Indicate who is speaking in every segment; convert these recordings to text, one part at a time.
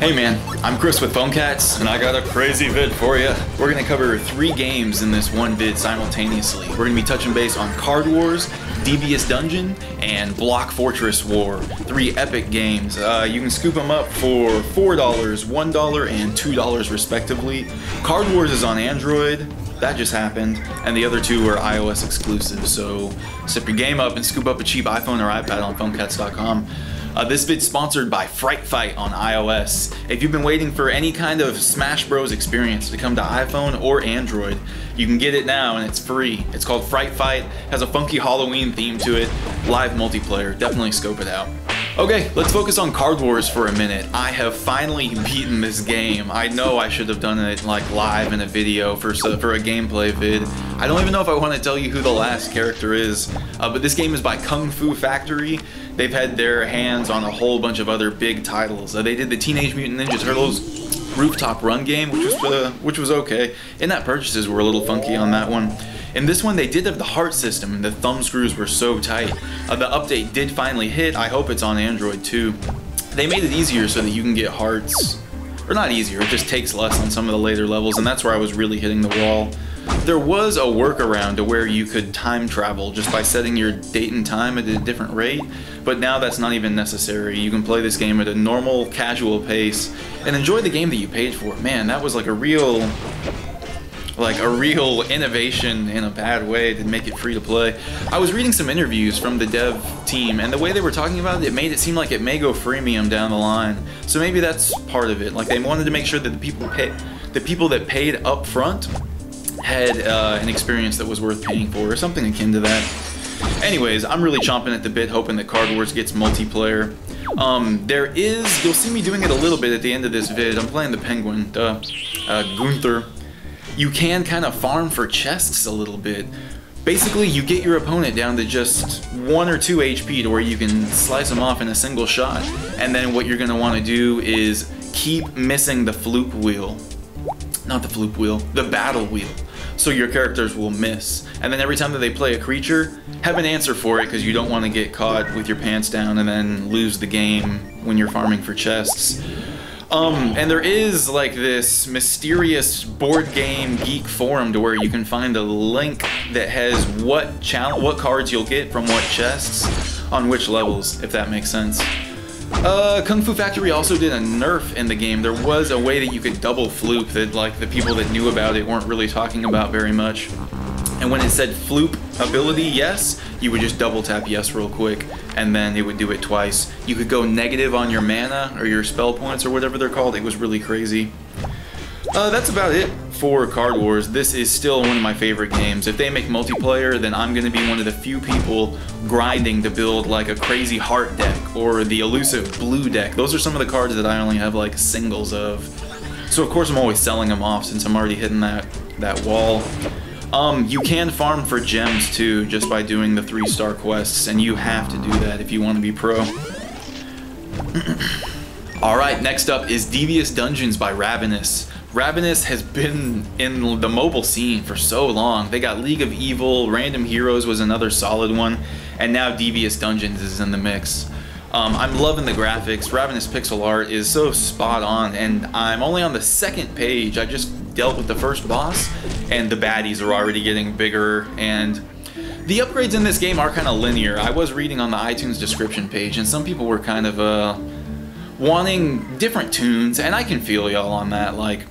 Speaker 1: Hey man, I'm Chris with PhoneCats, and I got a crazy vid for you. We're gonna cover 3 games in this one vid simultaneously. We're gonna be touching base on Card Wars, Devious Dungeon, and Block Fortress War. 3 epic games. You can scoop them up for $4, $1, and $2 respectively. Card Wars is on Android. That just happened, and the other 2 are iOS exclusives, so step your game up and scoop up a cheap iPhone or iPad on phonecats.com. This vid's sponsored by Fright Fight on iOS. If you've been waiting for any kind of Smash Bros experience to come to iPhone or Android, you can get it now and it's free. It's called Fright Fight, has a funky Halloween theme to it, live multiplayer, definitely scope it out. Okay, let's focus on Card Wars for a minute. I have finally beaten this game. I know I should have done it like live in a video for a gameplay vid. I don't even know if I want to tell you who the last character is, but this game is by Kung Fu Factory. They've had their hands on a whole bunch of other big titles. They did the Teenage Mutant Ninja Turtles rooftop run game, which was okay. In-app purchases were a little funky on that one. In this one, they did have the heart system, and the thumb screws were so tight. The update did finally hit. I hope it's on Android too. They made it easier so that you can get hearts, or not easier, it just takes less on some of the later levels, and that's where I was really hitting the wall. There was a workaround to where you could time travel just by setting your date and time at a different rate, but now that's not even necessary. You can play this game at a normal, casual pace and enjoy the game that you paid for. Man, that was like a real innovation in a bad way to make it free to play. I was reading some interviews from the dev team, and the way they were talking about it, it made it seem like it may go freemium down the line. So maybe that's part of it. Like, they wanted to make sure that the people that paid up front had an experience that was worth paying for, or something akin to that. Anyways, I'm really chomping at the bit, hoping that Card Wars gets multiplayer. You'll see me doing it a little bit at the end of this vid. I'm playing the Penguin, Gunther. You can kind of farm for chests a little bit. Basically, you get your opponent down to just 1 or 2 HP to where you can slice them off in a single shot. And then what you're going to want to do is keep missing the floop wheel. Not the floop wheel, the battle wheel. So your characters will miss. And then every time that they play a creature, have an answer for it, because you don't want to get caught with your pants down and then lose the game when you're farming for chests. And there is like this mysterious board game geek forum to where you can find a link that has what cards you'll get from what chests on which levels, if that makes sense. Kung Fu Factory also did a nerf in the game. There was a way that you could double floop that like the people that knew about it weren't really talking about very much. And when it said floop ability yes, you would just double tap yes real quick, and then it would do it twice. You could go negative on your mana or your spell points or whatever they're called. It was really crazy. That's about it for Card Wars. This is still one of my favorite games. If they make multiplayer, then I'm going to be one of the few people grinding to build like a crazy heart deck or the elusive blue deck. Those are some of the cards that I only have like singles of. So of course I'm always selling them off since I'm already hitting that wall. You can farm for gems too, just by doing the 3-star quests, and you have to do that if you want to be pro. Alright, next up is Devious Dungeons by Ravenous. Ravenous has been in the mobile scene for so long. They got League of Evil, Random Heroes was another solid one, and now Devious Dungeons is in the mix. I'm loving the graphics. Ravenous pixel art is so spot on, and I'm only on the 2nd page. I just dealt with the first boss, and the baddies are already getting bigger, and the upgrades in this game are kind of linear. I was reading on the iTunes description page, and some people were kind of wanting different tunes, and I can feel y'all on that. Like,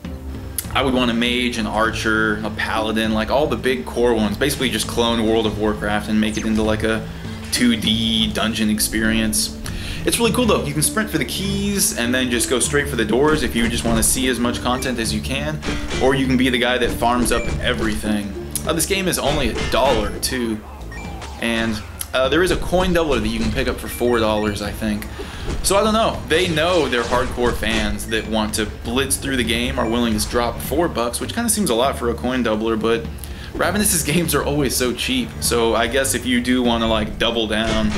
Speaker 1: I would want a mage, an archer, a paladin, like all the big core ones. Basically just clone World of Warcraft and make it into like a 2D dungeon experience. It's really cool though. You can sprint for the keys and then just go straight for the doors if you just want to see as much content as you can, or you can be the guy that farms up everything. This game is only $1 too, and there is a coin doubler that you can pick up for $4, I think. So I don't know. They know they're hardcore fans that want to blitz through the game, are willing to drop $4, which kind of seems a lot for a coin doubler, but Ravenous's games are always so cheap. So I guess if you do want to like double down,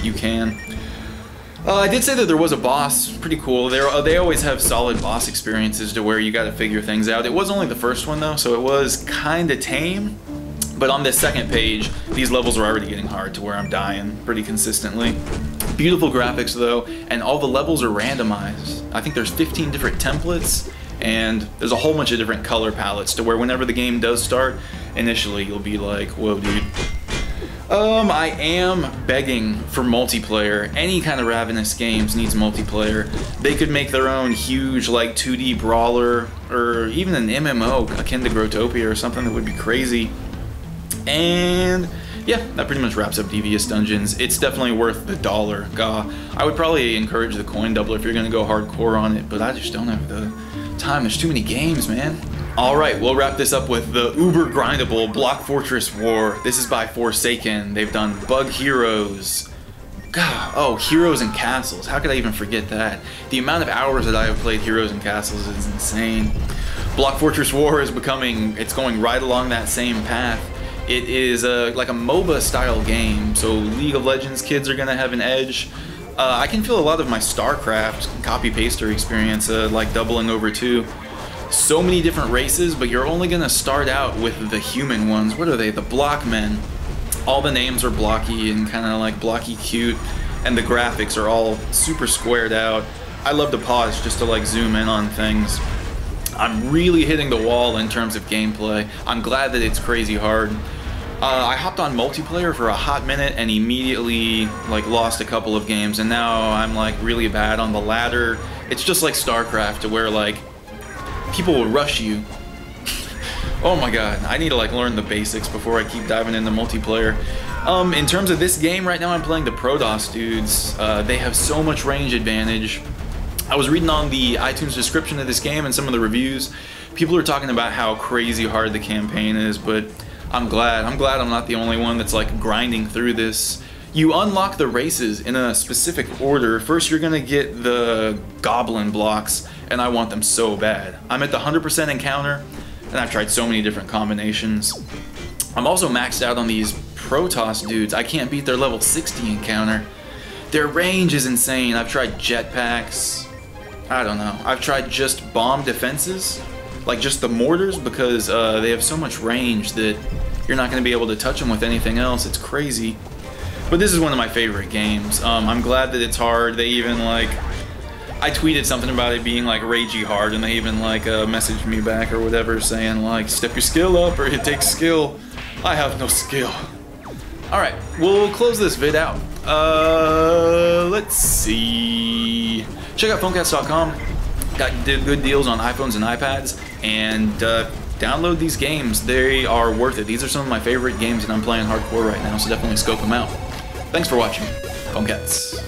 Speaker 1: you can. I did say that there was a boss, pretty cool. They always have solid boss experiences to where you gotta figure things out. It was only the first one though, so it was kinda tame. But on this 2nd page, these levels are already getting hard to where I'm dying pretty consistently. Beautiful graphics though, and all the levels are randomized. I think there's 15 different templates, and there's a whole bunch of different color palettes to where whenever the game does start, initially you'll be like, whoa dude. I am begging for multiplayer. Any kind of Ravenous Games needs multiplayer. They could make their own huge like 2D brawler, or even an MMO akin to Growtopia or something that would be crazy. And yeah, that pretty much wraps up Devious Dungeons. It's definitely worth the $1. I would probably encourage the coin doubler if you're gonna go hardcore on it, but I just don't have the time. There's too many games, man. Alright, we'll wrap this up with the uber grindable Block Fortress War. This is by Forsaken. They've done Bug Heroes. God, oh, Heroes and Castles. How could I even forget that? The amount of hours that I have played Heroes and Castles is insane. Block Fortress War is it's going right along that same path. It is like a MOBA style game, so League of Legends kids are gonna have an edge. I can feel a lot of my StarCraft copy-paster experience like doubling over too. So many different races, but you're only gonna start out with the human ones. What are they? The Blockmen. All the names are blocky and kind of like blocky cute, and the graphics are all super squared out. I love to pause just to like zoom in on things. I'm really hitting the wall in terms of gameplay. I'm glad that it's crazy hard. I hopped on multiplayer for a hot minute and immediately like lost a couple of games, and now I'm like really bad on the ladder. It's just like StarCraft, to where like people will rush you. Oh my god, I need to like learn the basics before I keep diving into multiplayer. In terms of this game, right now I'm playing the Protoss dudes. They have so much range advantage. I was reading on the iTunes description of this game and some of the reviews. People are talking about how crazy hard the campaign is, but I'm glad I'm not the only one that's like grinding through this. You unlock the races in a specific order. First you're gonna get the goblin blocks, and I want them so bad. I'm at the 100% encounter, and I've tried so many different combinations. I'm also maxed out on these Protoss dudes. I can't beat their level 60 encounter. Their range is insane. I've tried jetpacks. I don't know. I've tried just bomb defenses, like just the mortars, because they have so much range that you're not going to be able to touch them with anything else. It's crazy. But this is one of my favorite games. I'm glad that it's hard. They even like, I tweeted something about it being like ragey hard, and they even like messaged me back or whatever saying like, step your skill up or it takes skill. I have no skill. Alright, we'll close this vid out. Let's see. Check out phonecats.com. Got good deals on iPhones and iPads, and download these games. They are worth it. These are some of my favorite games, and I'm playing hardcore right now, so definitely scope them out. Thanks for watching. Phonecats.